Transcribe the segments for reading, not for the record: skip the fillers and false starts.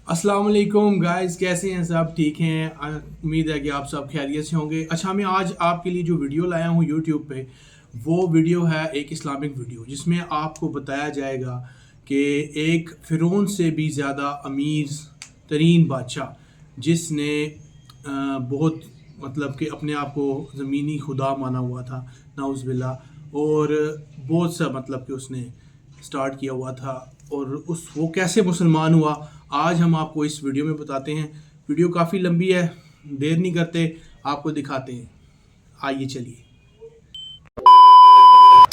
अस्सलाम वालेकुम गाइस, कैसे हैं सब? ठीक हैं? उम्मीद है कि आप सब खैरियत से होंगे। अच्छा, मैं आज आपके लिए जो वीडियो लाया हूँ यूट्यूब पे, वो वीडियो है एक इस्लामिक वीडियो जिसमें आपको बताया जाएगा कि एक फ़िरौन से भी ज़्यादा अमीर तरीन बादशाह जिसने बहुत मतलब कि अपने आप को ज़मीनी खुदा माना हुआ था, नाउज़ बिल्लाह, और बहुत सा मतलब कि उसने स्टार्ट किया हुआ था, और उस वो कैसे मुसलमान हुआ आज हम आपको इस वीडियो में बताते हैं। वीडियो काफ़ी लंबी है, देर नहीं करते, आपको दिखाते हैं। आइए चलिए।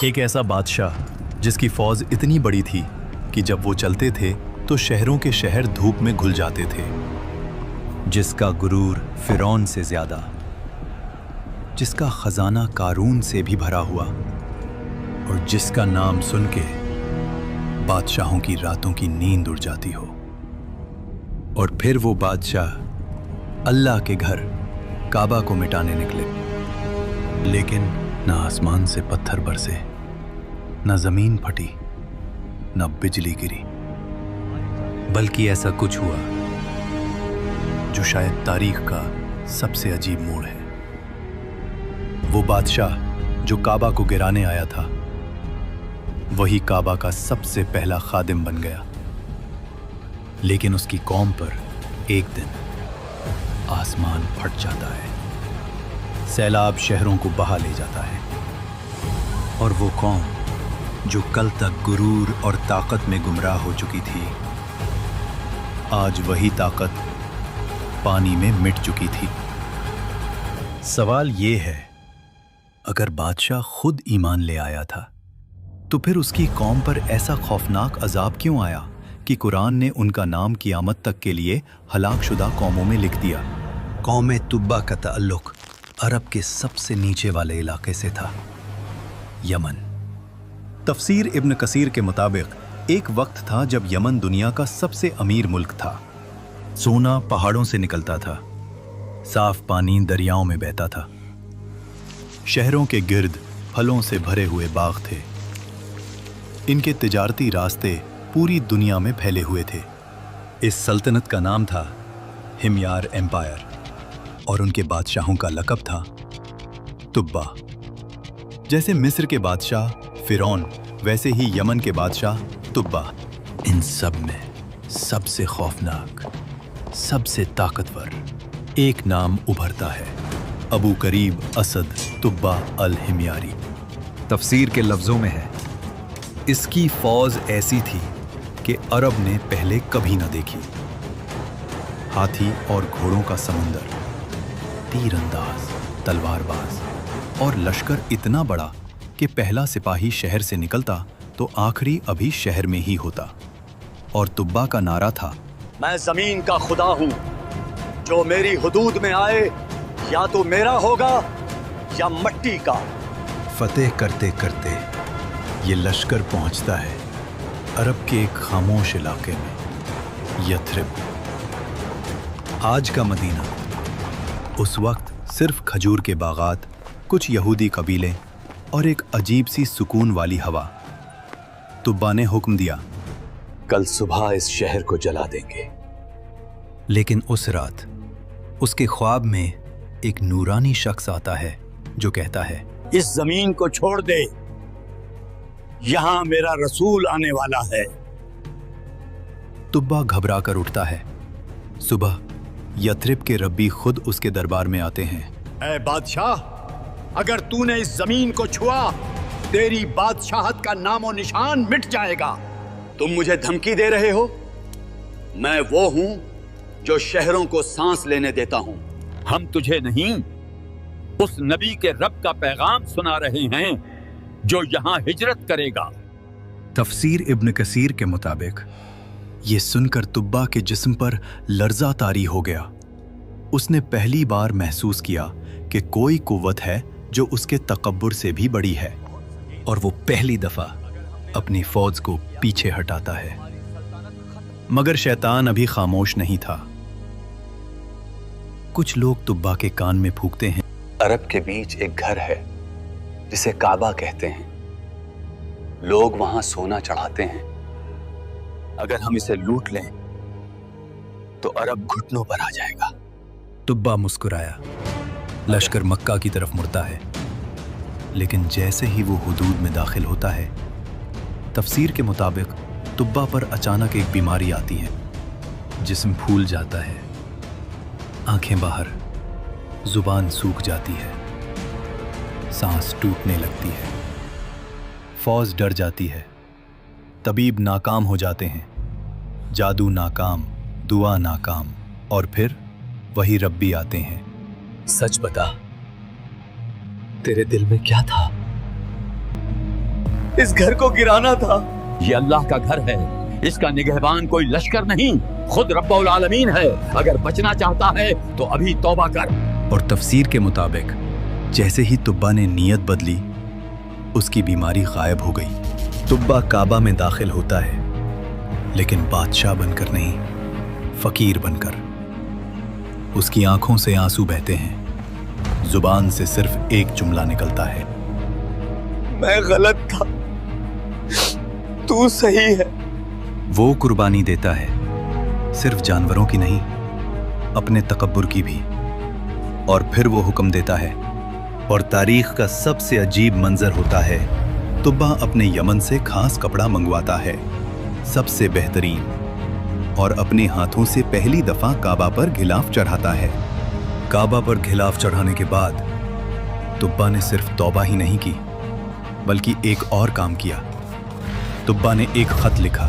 एक ऐसा बादशाह जिसकी फौज इतनी बड़ी थी कि जब वो चलते थे तो शहरों के शहर धूप में घुल जाते थे, जिसका गुरूर फिरौन से ज्यादा, जिसका खजाना कारून से भी भरा हुआ, और जिसका नाम सुन के बादशाहों की रातों की नींद उड़ जाती हो। और फिर वो बादशाह अल्लाह के घर काबा को मिटाने निकले, लेकिन न आसमान से पत्थर बरसे, न जमीन फटी, न बिजली गिरी, बल्कि ऐसा कुछ हुआ जो शायद तारीख का सबसे अजीब मोड़ है। वो बादशाह जो काबा को गिराने आया था, वही काबा का सबसे पहला खादिम बन गया। लेकिन उसकी कौम पर एक दिन आसमान फट जाता है, सैलाब शहरों को बहा ले जाता है, और वो कौम जो कल तक गुरूर और ताकत में गुमराह हो चुकी थी, आज वही ताकत पानी में मिट चुकी थी। सवाल ये है, अगर बादशाह खुद ईमान ले आया था, तो फिर उसकी कौम पर ऐसा खौफनाक अजाब क्यों आया कि कुरान ने उनका नाम क़यामत तक के लिए हलाकशुदा कौमों में लिख दिया। कौम तुब्बा का ताल्लुक अरब के सबसे नीचे वाले इलाके से था, यमन। तफसीर इब्न कसीर के मुताबिक एक वक्त था जब यमन दुनिया का सबसे अमीर मुल्क था। सोना पहाड़ों से निकलता था, साफ पानी दरियाओं में बहता था, शहरों के गिर्द फलों से भरे हुए बाग थे। इनके तिजारती रास्ते पूरी दुनिया में फैले हुए थे। इस सल्तनत का नाम था हिमयार एम्पायर, और उनके बादशाहों का लक़ब था तुब्बा। जैसे मिस्र के बादशाह फिरौन, वैसे ही यमन के बादशाह तुब्बा। इन सब में सबसे खौफनाक, सबसे ताकतवर एक नाम उभरता है, अबू करीब असद तुब्बा अल हिमयारी। तफसीर के लफ्ज़ों में है, इसकी फौज ऐसी थी कि अरब ने पहले कभी न देखी। हाथी और घोड़ों का समुंदर, तीरंदाज, तलवारबाज, और लश्कर इतना बड़ा कि पहला सिपाही शहर से निकलता तो आखिरी अभी शहर में ही होता। और तुब्बा का नारा था, मैं जमीन का खुदा हूं, जो मेरी हुदूद में आए या तो मेरा होगा या मट्टी का। फतेह करते करते ये लश्कर पहुंचता है अरब के एक खामोश इलाके में, यथरिब। आज का मदीना। उस वक्त सिर्फ खजूर के बागात, कुछ यहूदी कबीले और एक अजीब सी सुकून वाली हवा। तुब्बा ने हुक्म दिया, कल सुबह इस शहर को जला देंगे। लेकिन उस रात उसके ख्वाब में एक नूरानी शख्स आता है जो कहता है, इस जमीन को छोड़ दे, यहां मेरा रसूल आने वाला है। तुब्बा घबरा कर उठता है। सुबह यथरिब के रब्बी खुद उसके दरबार में आते हैं। ऐ बादशाह, अगर तूने इस जमीन को छुआ, तेरी बादशाहत का नामो निशान मिट जाएगा। तुम मुझे धमकी दे रहे हो? मैं वो हूं जो शहरों को सांस लेने देता हूं। हम तुझे नहीं, उस नबी के रब का पैगाम सुना रहे हैं जो यहां हिजरत करेगा। तफसीर इब्न कसीर के मुताबिक ये सुनकर तुब्बा के जिस्म पर लर्जा तारी हो गया। उसने पहली बार महसूस किया कि कोई कुव्वत है जो उसके तकब्बुर से भी बड़ी है, और वो पहली दफा अपनी फौज को पीछे हटाता है। मगर शैतान अभी खामोश नहीं था। कुछ लोग तुब्बा के कान में फूंकते हैं, अरब के बीच एक घर है जिसे काबा कहते हैं। लोग वहां सोना चढ़ाते हैं। अगर हम इसे लूट लें तो अरब घुटनों पर आ जाएगा। तुब्बा मुस्कुराया। लश्कर मक्का की तरफ मुड़ता है, लेकिन जैसे ही वो हुदूद में दाखिल होता है, तफसीर के मुताबिक तुब्बा पर अचानक एक बीमारी आती है। जिस्म फूल जाता है, आंखें बाहर, जुबान सूख जाती है, सांस टूटने लगती है। फौज डर जाती है, तबीब नाकाम हो जाते हैं, जादू नाकाम, दुआ नाकाम, और फिर वही रब्बी आते हैं। सच बता, तेरे दिल में क्या था? इस घर को गिराना था। ये अल्लाह का घर है, इसका निगहबान कोई लश्कर नहीं, खुद रब्बुल आलमीन है। अगर बचना चाहता है तो अभी तौबा कर। और तफसीर के मुताबिक जैसे ही तुब्बा ने नीयत बदली, उसकी बीमारी गायब हो गई। तुब्बा काबा में दाखिल होता है, लेकिन बादशाह बनकर नहीं, फकीर बनकर। उसकी आंखों से आंसू बहते हैं, जुबान से सिर्फ एक जुमला निकलता है, मैं गलत था, तू सही है। वो कुर्बानी देता है, सिर्फ जानवरों की नहीं, अपने तकब्बुर की भी। और फिर वो हुक्म देता है, और तारीख का सबसे अजीब मंजर होता है, तुब्बा अपने यमन से खास कपड़ा मंगवाता है, सबसे बेहतरीन, और अपने हाथों से पहली दफा काबा पर घिलाफ चढ़ाता है। काबा पर घिलाफ चढ़ाने के बाद तुब्बा ने सिर्फ तौबा ही नहीं की, बल्कि एक और काम किया। तुब्बा ने एक खत लिखा,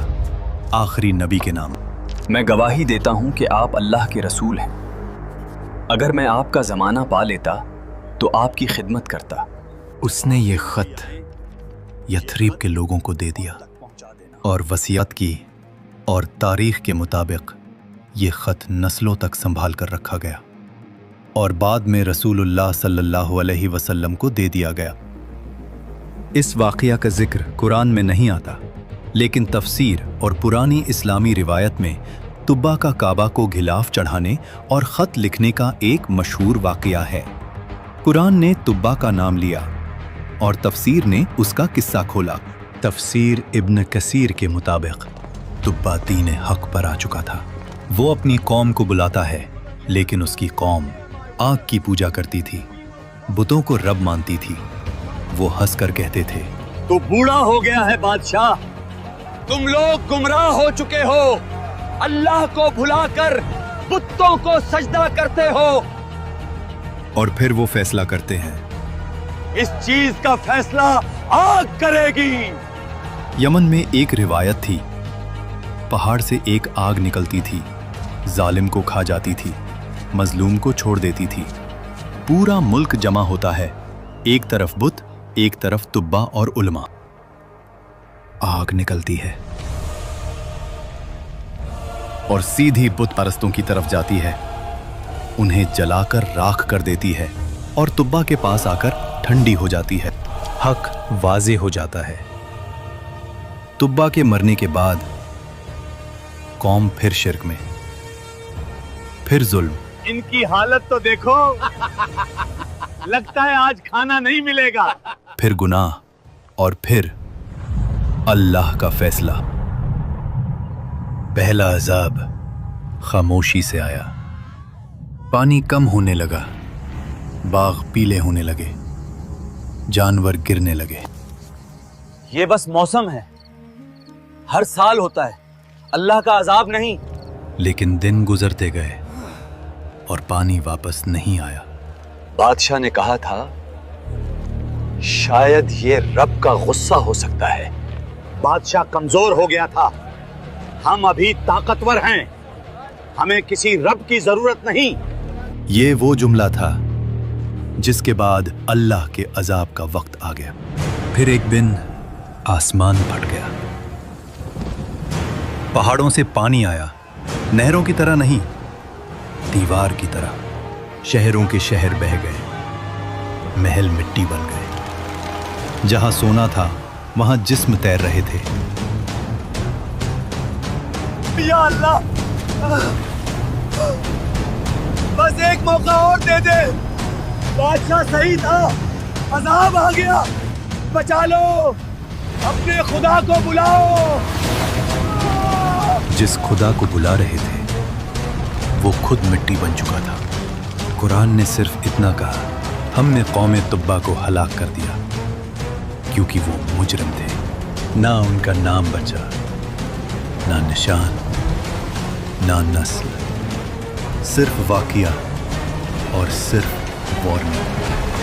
आखिरी नबी के नाम। मैं गवाही देता हूं कि आप अल्लाह के रसूल हैं। अगर मैं आपका जमाना पा लेता तो आपकी खिदमत करता। उसने ये खत यथरीब के लोगों को दे दिया और वसीयत की, और तारीख के मुताबिक ये खत नस्लों तक संभाल कर रखा गया और बाद में रसूलुल्लाह सल्लल्लाहु अलैहि वसल्लम को दे दिया गया। इस वाक़या का जिक्र कुरान में नहीं आता, लेकिन तफसीर और पुरानी इस्लामी रिवायत में तुब्बा का काबा को घिलाफ चढ़ाने और ख़त लिखने का एक मशहूर वाक़या है। कुरान ने तुब्बा का नाम लिया और तफसीर ने उसका किस्सा खोला। तफसीर इब्न कसीर के मुताबिक तुब्बा दीन हक पर आ चुका था। वो अपनी कौम को बुलाता है, लेकिन उसकी कौम आग की पूजा करती थी, बुतों को रब मानती थी। वो हंसकर कहते थे, तू बूढ़ा हो गया है बादशाह, तुम लोग गुमराह हो चुके हो, अल्लाह को भुलाकर बुतों को सजदा करते हो। और फिर वो फैसला करते हैं, इस चीज का फैसला आग करेगी। यमन में एक रिवायत थी, पहाड़ से एक आग निकलती थी, जालिम को खा जाती थी, मजलूम को छोड़ देती थी। पूरा मुल्क जमा होता है, एक तरफ बुत, एक तरफ तुब्बा और उलमा। आग निकलती है और सीधी बुत परस्तों की तरफ जाती है, उन्हें जलाकर राख कर देती है और तुब्बा के पास आकर ठंडी हो जाती है। हक वाज़े हो जाता है। तुब्बा के मरने के बाद कौम फिर शिर्क में, फिर जुल्म। इनकी हालत तो देखो, लगता है आज खाना नहीं मिलेगा। फिर गुनाह, और फिर अल्लाह का फैसला। पहला अजाब खामोशी से आया। पानी कम होने लगा, बाग पीले होने लगे, जानवर गिरने लगे। ये बस मौसम है, हर साल होता है, अल्लाह का अजाब नहीं। लेकिन दिन गुजरते गए और पानी वापस नहीं आया। बादशाह ने कहा था, शायद ये रब का गुस्सा हो सकता है। बादशाह कमजोर हो गया था, हम अभी ताकतवर हैं, हमें किसी रब की जरूरत नहीं। ये वो जुमला था जिसके बाद अल्लाह के अजाब का वक्त आ गया। फिर एक दिन आसमान फट गया, पहाड़ों से पानी आया, नहरों की तरह नहीं, दीवार की तरह। शहरों के शहर बह गए, महल मिट्टी बन गए। जहां सोना था वहां जिस्म तैर रहे थे। या अल्लाह, बस एक मौका और दे दे। बादशाह सही था, अजाब आ गया, बचा लो, अपने खुदा को बुलाओ। जिस खुदा को बुला रहे थे वो खुद मिट्टी बन चुका था। कुरान ने सिर्फ इतना कहा, हमने कौम तुब्बा को हलाक कर दिया क्योंकि वो मुजरिम थे। ना उनका नाम बचा, ना निशान, ना नस्ल, सिर्फ वाक़िया और सिर्फ वार्निंग।